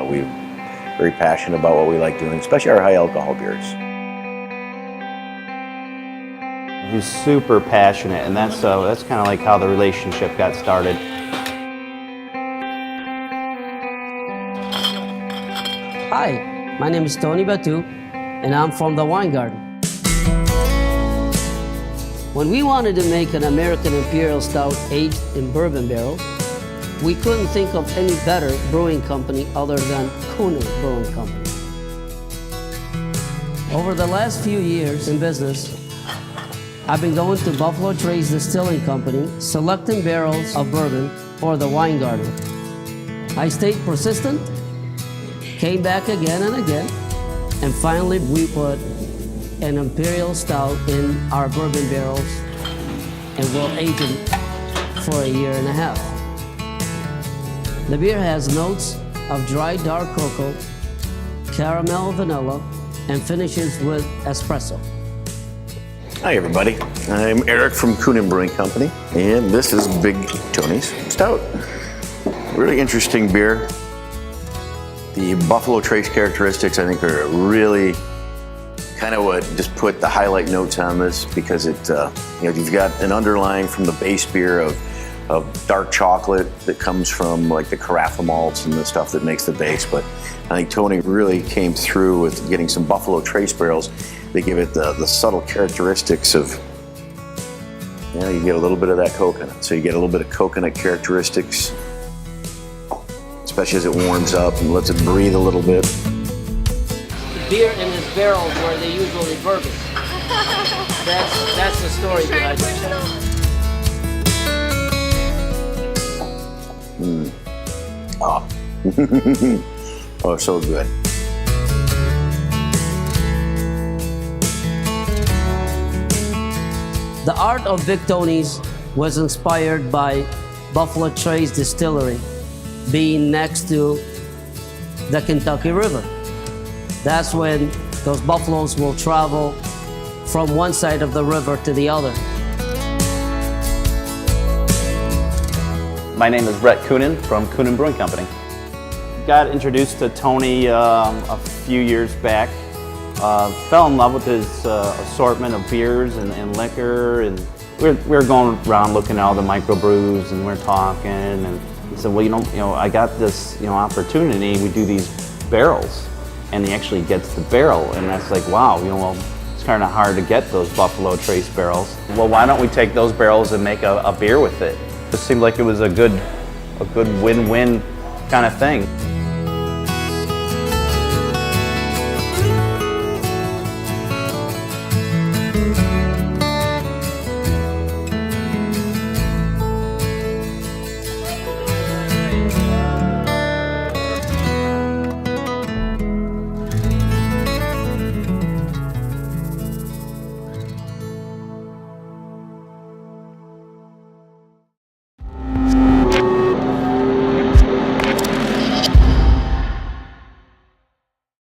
We're very passionate about what we like doing, especially our high alcohol beers. He's super passionate, and that's kind of like how the relationship got started. Hi, my name is Tony Batu, and I'm from the Wine Garden. When we wanted to make an American Imperial Stout aged in bourbon barrels, we couldn't think of any better brewing company other than Coonan Brewing Company. Over the last few years in business, I've been going to Buffalo Trace Distilling Company, selecting barrels of bourbon for the Wine Garden. I stayed persistent, came back again and again, and finally we put an Imperial Stout in our bourbon barrels, and we'll age it for a year and a half. The beer has notes of dry dark cocoa, caramel vanilla, and finishes with espresso. Hi everybody, I'm Eric from Coonan Brewing Company, and this is Big Tony's Stout. Really interesting beer. The Buffalo Trace characteristics, I think, are really kind of what just put the highlight notes on this, because it, you've got an underlying from the base beer of dark chocolate that comes from like the carafa malts and the stuff that makes the base. But I think Tony really came through with getting some Buffalo Trace barrels. They give it the subtle characteristics of, you get a little bit of that coconut. So you get a little bit of coconut characteristics, especially as it warms up and lets it breathe a little bit. Beer in his barrels where they usually bourbon. That's the story behind it. Oh. Oh, so good. The art of Big Tony's was inspired by Buffalo Trace Distillery being next to the Kentucky River. That's when those buffaloes will travel from one side of the river to the other. My name is Brett Coonan from Coonan Brewing Company. Got introduced to Tony a few years back. Fell in love with his assortment of beers and liquor, and we were going around looking at all the microbrews, and we're talking, and he said, well, I got this opportunity. We do these barrels, and he actually gets the barrel, and that's like, wow, it's kind of hard to get those Buffalo Trace barrels. Well, why don't we take those barrels and make a beer with it? It seemed like it was a good win-win kind of thing.